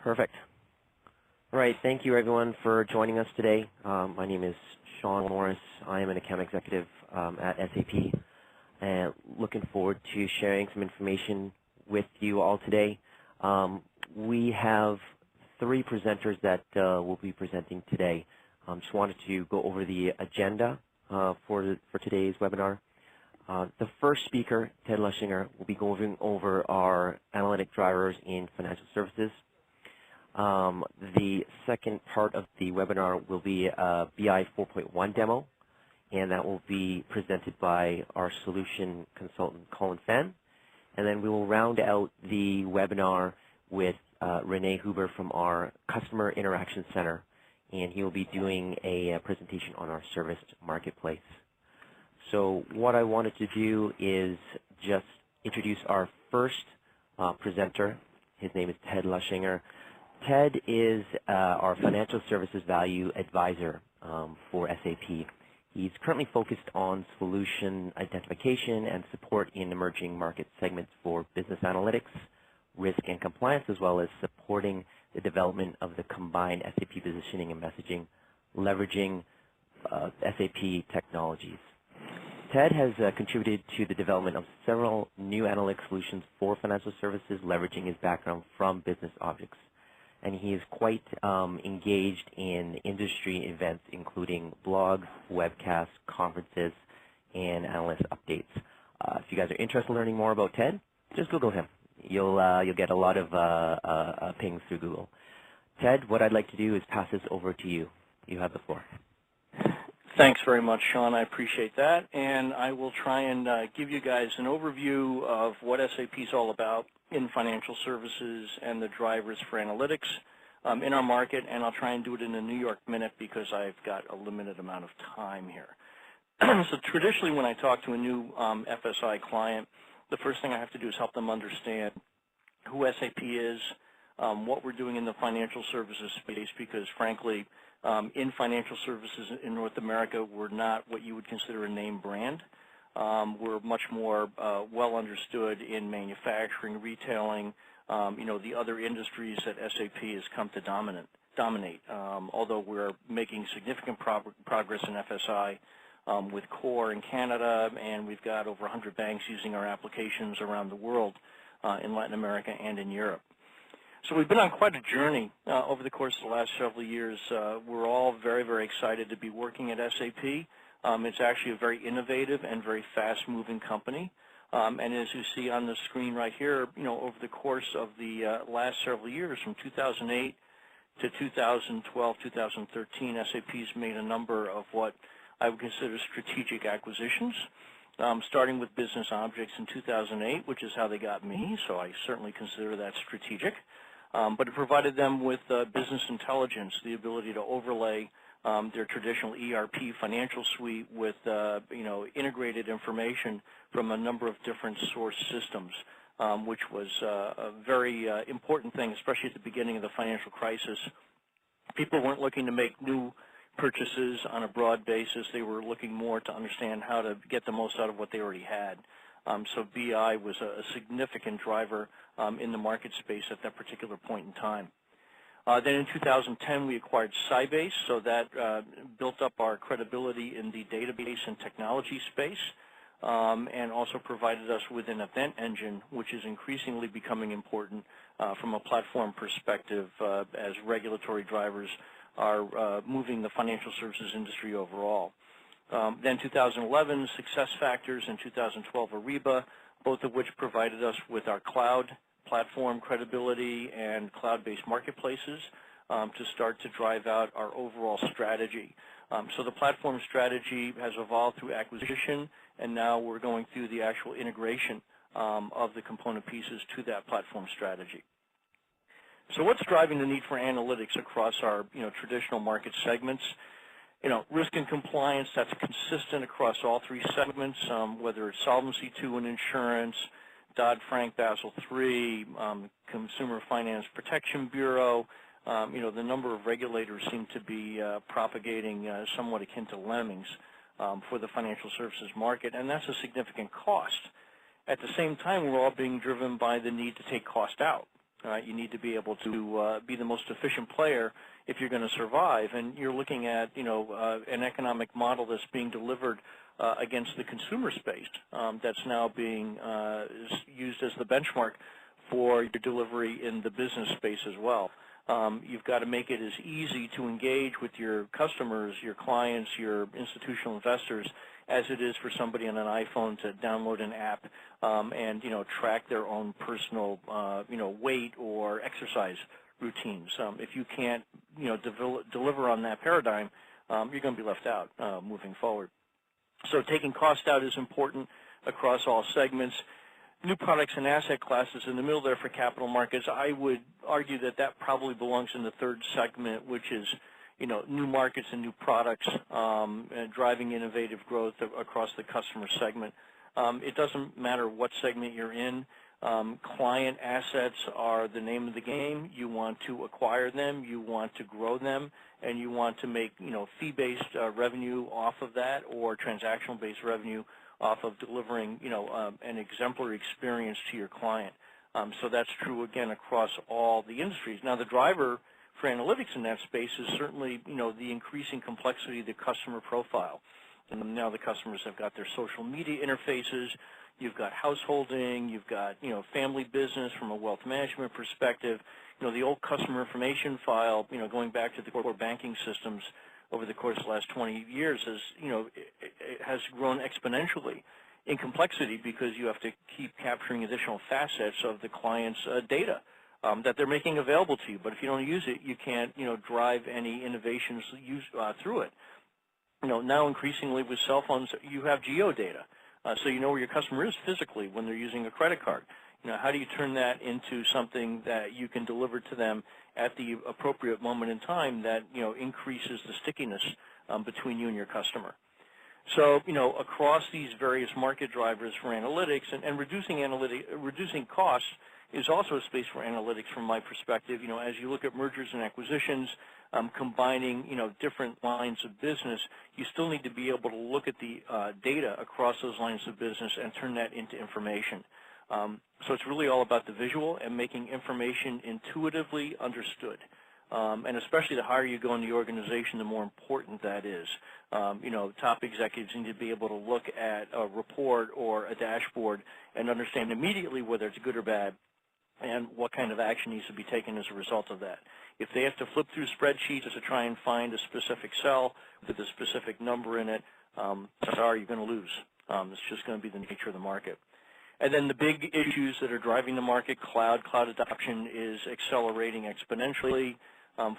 Perfect. All right, thank you everyone for joining us today. My name is Sean Morris. I am an account executive at SAP, and looking forward to sharing some information with you all today. We have three presenters that will be presenting today. Just wanted to go over the agenda for today's webinar. The first speaker, Ted Luchsinger, will be going over our analytic drivers in financial services. The second part of the webinar will be a BI 4.1 demo, and that will be presented by our solution consultant, Colin Fan. And then we will round out the webinar with Renee Huber from our Customer Interaction Center, and he will be doing a presentation on our service marketplace. So what I wanted to do is just introduce our first presenter. His name is Ted Luchsinger. Ted is our Financial Services Value Advisor for SAP. He's currently focused on solution identification and support in emerging market segments for business analytics, risk and compliance, as well as supporting the development of the combined SAP positioning and messaging, leveraging SAP technologies. Ted has contributed to the development of several new analytic solutions for financial services, leveraging his background from business objects. And he is quite engaged in industry events, including blogs, webcasts, conferences, and analyst updates. If you guys are interested in learning more about Ted, just Google him. You'll get a lot of pings through Google. Ted, what I'd like to do is pass this over to you. You have the floor. Thanks very much, Sean. I appreciate that. And I will try and give you guys an overview of what SAP is all about in financial services and the drivers for analytics in our market. And I'll try and do it in a New York minute because I've got a limited amount of time here. So traditionally when I talk to a new FSI client, the first thing I have to do is help them understand who SAP is, what we're doing in the financial services space, because frankly, in financial services in North America, we're not what you would consider a name brand. We're much more well understood in manufacturing, retailing, the other industries that SAP has come to dominate. Although we're making significant progress in FSI with core in Canada, and we've got over 100 banks using our applications around the world in Latin America and in Europe. So we've been on quite a journey over the course of the last several years. We're all very, very excited to be working at SAP. It's actually a very innovative and very fast-moving company. And as you see on the screen right here, over the course of the last several years, from 2008 to 2012, 2013, SAP's made a number of what I would consider strategic acquisitions, starting with Business Objects in 2008, which is how they got me, so I certainly consider that strategic. But it provided them with business intelligence, the ability to overlay their traditional ERP financial suite with integrated information from a number of different source systems, which was a very important thing, especially at the beginning of the financial crisis. People weren't looking to make new purchases on a broad basis. They were looking more to understand how to get the most out of what they already had. So BI was a significant driver in the market space at that particular point in time. Then in 2010, we acquired Sybase, so that built up our credibility in the database and technology space, and also provided us with an event engine, which is increasingly becoming important from a platform perspective as regulatory drivers are moving the financial services industry overall. Then 2011, SuccessFactors, and 2012, Ariba, both of which provided us with our cloud platform credibility and cloud-based marketplaces to start to drive out our overall strategy. So the platform strategy has evolved through acquisition, and now we're going through the actual integration of the component pieces to that platform strategy. So what's driving the need for analytics across our traditional market segments? Risk and compliance, that's consistent across all three segments, whether it's Solvency II and insurance, Dodd-Frank Basel III, Consumer Finance Protection Bureau. The number of regulators seem to be propagating somewhat akin to lemmings for the financial services market, and that's a significant cost. At the same time, we're all being driven by the need to take cost out. You need to be able to be the most efficient player if you're going to survive. And you're looking at, an economic model that's being delivered against the consumer space that's now being used as the benchmark for your delivery in the business space as well. You've got to make it as easy to engage with your customers, your clients, your institutional investors as it is for somebody on an iPhone to download an app and track their own personal weight or exercise routines. If you can't deliver on that paradigm, you're going to be left out moving forward. So taking cost out is important across all segments. New products and asset classes in the middle there for capital markets, I would argue that that probably belongs in the third segment, which is new markets and new products and driving innovative growth across the customer segment. It doesn't matter what segment you're in. Client assets are the name of the game. You want to acquire them, you want to grow them, and you want to make fee-based revenue off of that or transactional-based revenue off of delivering an exemplary experience to your client. So that's true again across all the industries. Now the driver for analytics in that space is certainly the increasing complexity of the customer profile. And now the customers have got their social media interfaces, you've got householding, you've got family business from a wealth management perspective. The old customer information file, going back to the core banking systems over the course of the last 20 years has grown exponentially in complexity because you have to keep capturing additional facets of the client's data that they're making available to you. But if you don't use it, you can't drive any innovations through it. Now increasingly with cell phones, you have geodata, so you know where your customer is physically when they're using a credit card. How do you turn that into something that you can deliver to them at the appropriate moment in time that increases the stickiness between you and your customer? So across these various market drivers for analytics and reducing costs is also a space for analytics from my perspective. As you look at mergers and acquisitions, combining different lines of business, you still need to be able to look at the data across those lines of business and turn that into information. So it's really all about the visual and making information intuitively understood. And especially the higher you go in the organization, the more important that is. Top executives need to be able to look at a report or a dashboard and understand immediately whether it's good or bad and what kind of action needs to be taken as a result of that. If they have to flip through spreadsheets to try and find a specific cell with a specific number in it, sorry, you're going to lose. It's just going to be the nature of the market. And then the big issues that are driving the market, cloud adoption is accelerating exponentially.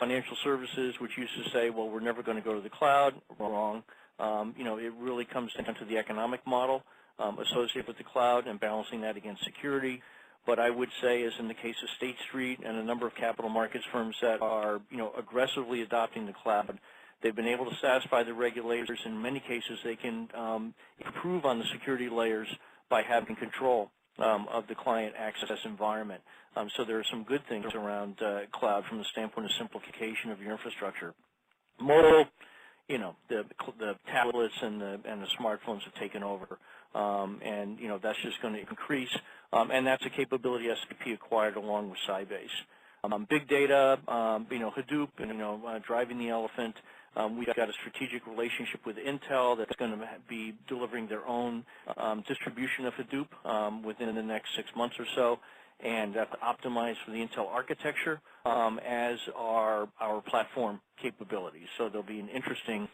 Financial services, which used to say, well, we're never going to go to the cloud, wrong. It really comes down to the economic model associated with the cloud and balancing that against security. But I would say, as in the case of State Street and a number of capital markets firms that are, aggressively adopting the cloud, they've been able to satisfy the regulators. In many cases, they can improve on the security layers by having control of the client access environment. So there are some good things around cloud from the standpoint of simplification of your infrastructure. Mobile, the tablets and the smartphones have taken over, and that's just going to increase, and that's a capability SAP acquired along with Sybase. Big data, Hadoop, and driving the elephant. We've got a strategic relationship with Intel that's going to be delivering their own distribution of Hadoop within the next 6 months or so, and that's optimized for the Intel architecture as are our platform capabilities. So there'll be an interesting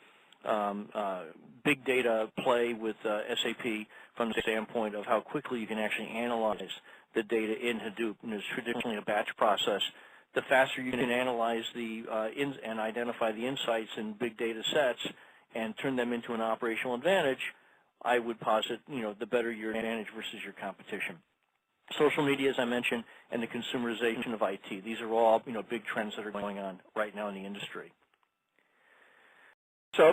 big data play with SAP from the standpoint of how quickly you can actually analyze the data in Hadoop. And it's traditionally a batch process. The faster you can analyze and identify the insights in big data sets and turn them into an operational advantage, I would posit, the better your advantage versus your competition. Social media, as I mentioned, and the consumerization of IT. These are all, big trends that are going on right now in the industry. So,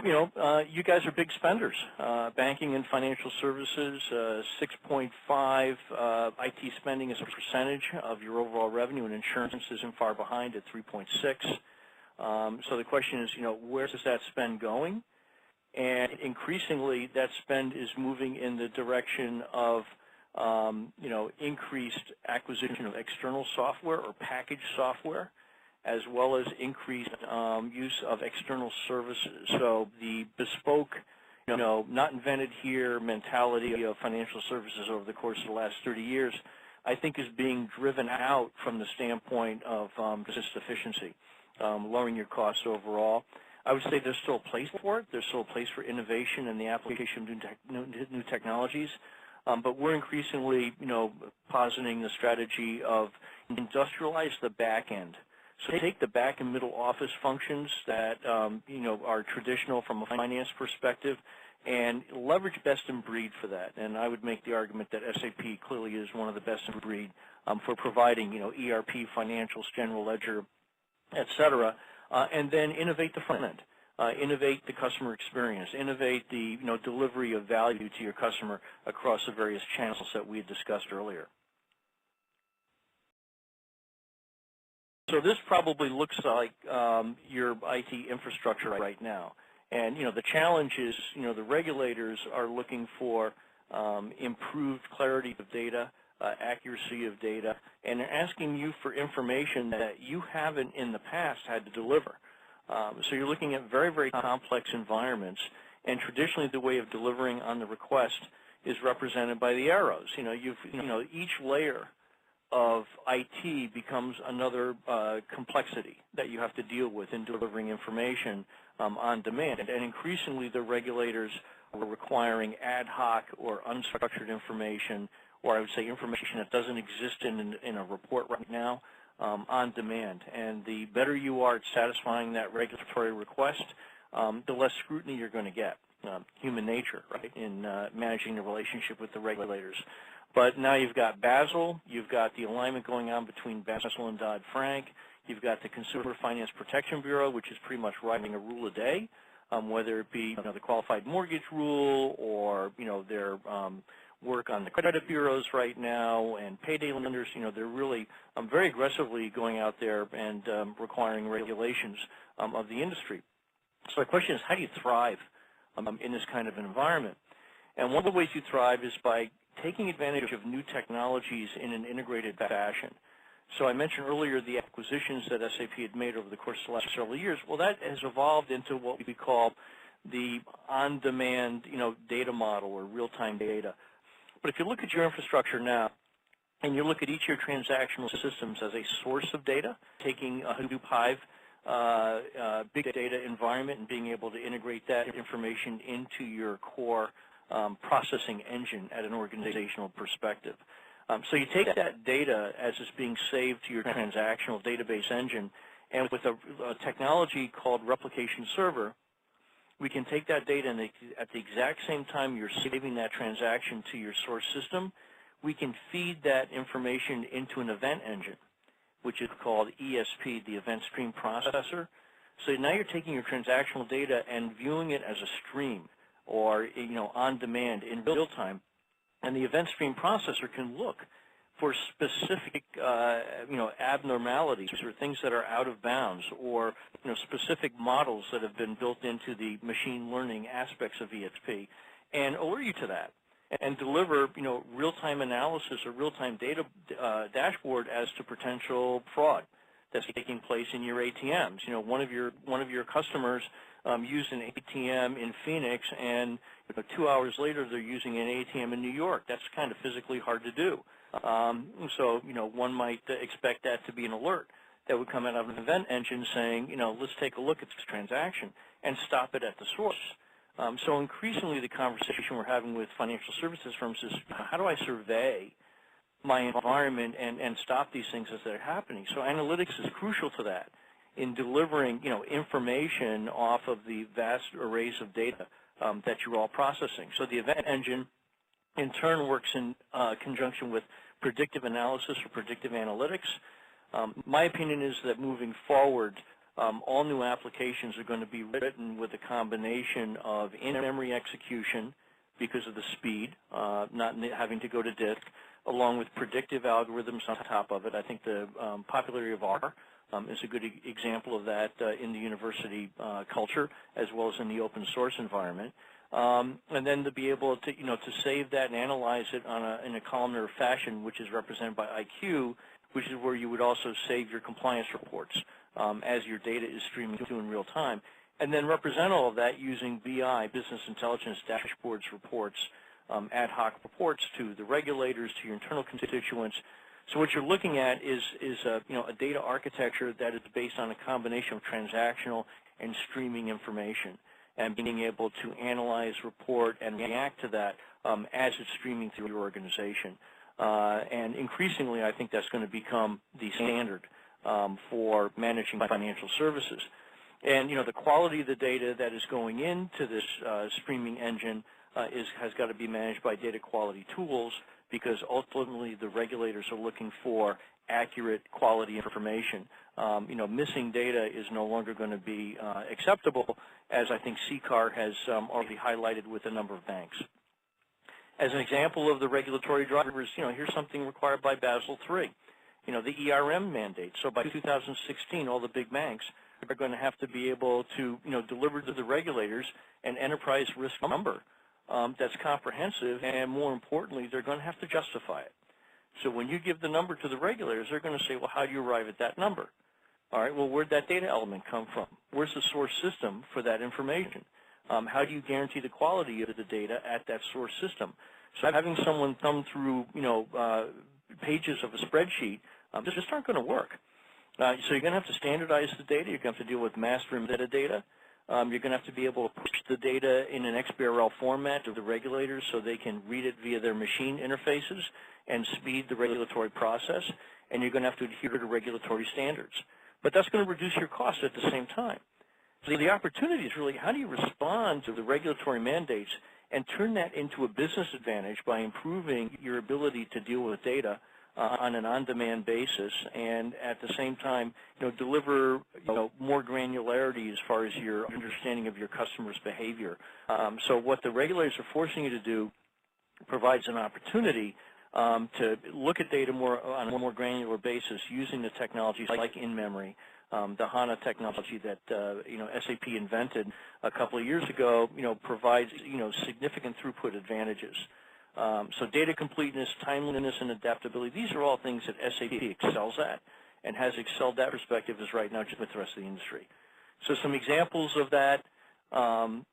you guys are big spenders. Banking and financial services, 6.5 IT spending as a percentage of your overall revenue, and insurance isn't far behind at 3.6. So the question is, where is that spend going? And increasingly, that spend is moving in the direction of increased acquisition of external software or packaged software, as well as increased use of external services. So the bespoke, not invented here mentality of financial services over the course of the last 30 years, I think is being driven out from the standpoint of just efficiency, lowering your costs overall. I would say there's still a place for it. There's still a place for innovation and the application of new technologies. But we're increasingly, positing the strategy of industrialize the back end. So take the back and middle office functions that, are traditional from a finance perspective and leverage best in breed for that. And I would make the argument that SAP clearly is one of the best in breed for providing, ERP, financials, general ledger, et cetera, and then innovate the front end. Innovate the customer experience, innovate the delivery of value to your customer across the various channels that we had discussed earlier. So this probably looks like your IT infrastructure right now. And the challenge is, the regulators are looking for improved clarity of data, accuracy of data, and they're asking you for information that you haven't in the past had to deliver. So you're looking at very, very complex environments, and traditionally the way of delivering on the request is represented by the arrows. Each layer of IT becomes another complexity that you have to deal with in delivering information on demand. And increasingly the regulators are requiring ad hoc or unstructured information, or I would say information that doesn't exist in a report right now, on demand. And the better you are at satisfying that regulatory request, the less scrutiny you're going to get. Human nature, right, in managing the relationship with the regulators. But now you've got Basel, you've got the alignment going on between Basel and Dodd-Frank, you've got the Consumer Finance Protection Bureau, which is pretty much writing a rule a day, whether it be the qualified mortgage rule or their work on the credit bureaus right now and payday lenders. They're really very aggressively going out there and requiring regulations of the industry. So the question is, how do you thrive in this kind of environment? And one of the ways you thrive is by taking advantage of new technologies in an integrated fashion. So I mentioned earlier the acquisitions that SAP had made over the course of the last several years. Well, that has evolved into what we call the on-demand, data model or real-time data. But if you look at your infrastructure now, and you look at each of your transactional systems as a source of data, taking a Hadoop Hive big data environment and being able to integrate that information into your core processing engine at an organizational perspective. So you take that data as it's being saved to your transactional database engine, and with a technology called replication server, we can take that data and at the exact same time you're saving that transaction to your source system, we can feed that information into an event engine, which is called ESP, the Event Stream Processor. So now you're taking your transactional data and viewing it as a stream or on demand in real time, and the Event Stream Processor can look for specific abnormalities or things that are out of bounds, or specific models that have been built into the machine learning aspects of ESP, and alert you to that and deliver real-time analysis or real-time data dashboard as to potential fraud that's taking place in your ATMs. One of your customers used an ATM in Phoenix, and 2 hours later they're using an ATM in New York. That's kind of physically hard to do. So one might expect that to be an alert that would come out of an event engine saying, let's take a look at this transaction and stop it at the source. So increasingly the conversation we're having with financial services firms is, how do I survey my environment and stop these things as they're happening? So analytics is crucial to that in delivering, information off of the vast arrays of data that you're all processing. So the event engine in turn works in conjunction with predictive analysis or predictive analytics. My opinion is that moving forward, all new applications are going to be written with a combination of in-memory execution because of the speed, not having to go to disk, along with predictive algorithms on top of it. I think the popularity of R is a good example of that in the university culture as well as in the open source environment. and then to be able to, to save that and analyze it in a columnar fashion, which is represented by IQ, which is where you would also save your compliance reports as your data is streaming to in real time, and then represent all of that using BI, business intelligence dashboards, reports, ad hoc reports to the regulators, to your internal constituents. So what you're looking at is a data architecture that is based on a combination of transactional and streaming information, and being able to analyze, report, and react to that as it's streaming through your organization. And increasingly, I think that's going to become the standard for managing financial services. And the quality of the data that is going into this streaming engine has got to be managed by data quality tools, because ultimately the regulators are looking for accurate quality information. Missing data is no longer going to be acceptable, as I think CCAR has already highlighted with a number of banks. As an example of the regulatory drivers, here's something required by Basel III, the ERM mandate. So by 2016, all the big banks are going to have to be able to, deliver to the regulators an enterprise risk number that's comprehensive, and more importantly, they're going to have to justify it. So when you give the number to the regulators, they're going to say, well, how do you arrive at that number? All right, well, where'd that data element come from? Where's the source system for that information? How do you guarantee the quality of the data at that source system? So having someone thumb through, pages of a spreadsheet just aren't going to work. So you're going to have to standardize the data. You're going to have to deal with master and metadata. You're going to have to be able to push the data in an XBRL format to the regulators so they can read it via their machine interfaces and speed the regulatory process. And you're going to have to adhere to regulatory standards. But that's going to reduce your costs at the same time. So the opportunity is really, how do you respond to the regulatory mandates and turn that into a business advantage by improving your ability to deal with data on an on-demand basis, and at the same time, deliver more granularity as far as your understanding of your customers' behavior. So what the regulators are forcing you to do provides an opportunity to look at data on a more granular basis using the technologies like in-memory, the HANA technology that SAP invented a couple of years ago. Provides significant throughput advantages. So data completeness, timeliness, and adaptability, these are all things that SAP excels at and has excelled that perspective is right now just with the rest of the industry. So some examples of that from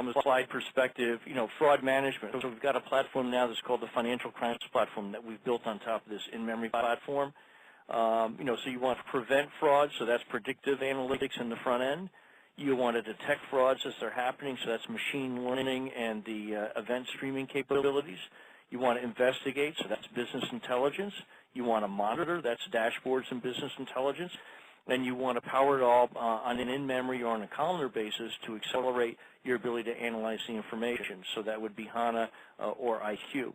a slide perspective, fraud management. So we've got a platform now that's called the Financial Crimes Platform that we've built on top of this in-memory platform. So you want to prevent fraud, so that's predictive analytics in the front end. You want to detect frauds as they're happening, so that's machine learning and the event streaming capabilities. You want to investigate, so that's business intelligence. You want to monitor, that's dashboards and business intelligence. And you want to power it all on an in-memory or on a columnar basis to accelerate your ability to analyze the information. So that would be HANA or IQ.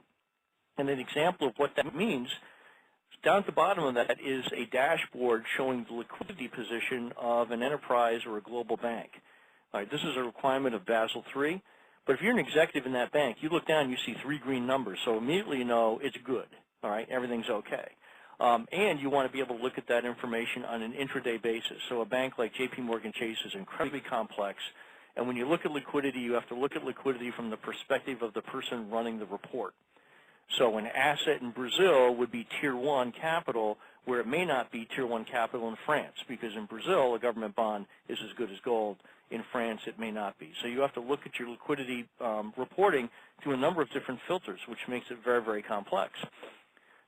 And an example of what that means, down at the bottom of that is a dashboard showing the liquidity position of an enterprise or a global bank. All right, this is a requirement of Basel III, but if you're an executive in that bank, you look down, you see 3 green numbers, so immediately you know it's good, all right, everything's okay. And you want to be able to look at that information on an intraday basis. So a bank like JP Morgan Chase is incredibly complex, and when you look at liquidity, you have to look at liquidity from the perspective of the person running the report. So an asset in Brazil would be Tier 1 capital, where it may not be Tier 1 capital in France, because in Brazil, a government bond is as good as gold. In France, it may not be. So you have to look at your liquidity reporting through a number of different filters, which makes it very, very complex.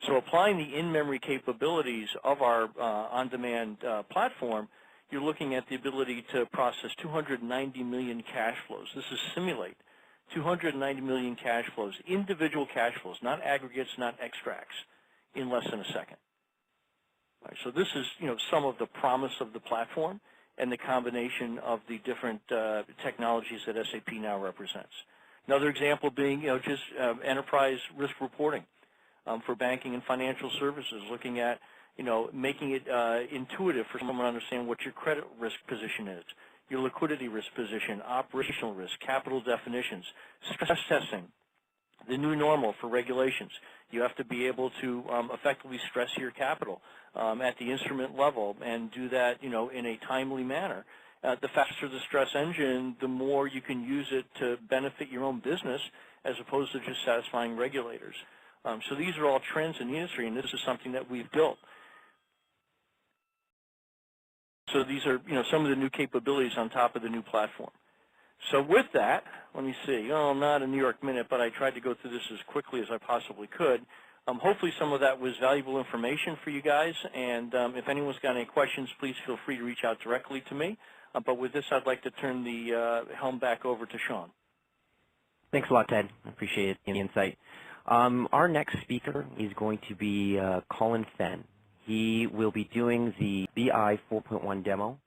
So applying the in-memory capabilities of our on-demand platform, you're looking at the ability to process 290 million cash flows. This is simulate 290 million cash flows, individual cash flows, not aggregates, not extracts, in less than a second. All right, so this is, some of the promise of the platform and the combination of the different technologies that SAP now represents. Another example being, just enterprise risk reporting for banking and financial services, looking at, making it intuitive for someone to understand what your credit risk position is, your liquidity risk position, operational risk, capital definitions, stress testing, the new normal for regulations. You have to be able to effectively stress your capital at the instrument level and do that, in a timely manner. The faster the stress engine, the more you can use it to benefit your own business as opposed to just satisfying regulators. So these are all trends in the industry, and this is something that we've built. So these are, some of the new capabilities on top of the new platform. So with that, let me see. Oh, not a New York minute, but I tried to go through this as quickly as I possibly could. Hopefully some of that was valuable information for you guys, and if anyone's got any questions, please feel free to reach out directly to me. But with this, I'd like to turn the helm back over to Sean. Thanks a lot, Ted. I appreciate the insight. Our next speaker is going to be Colin Fenn. He will be doing the BI 4.1 demo,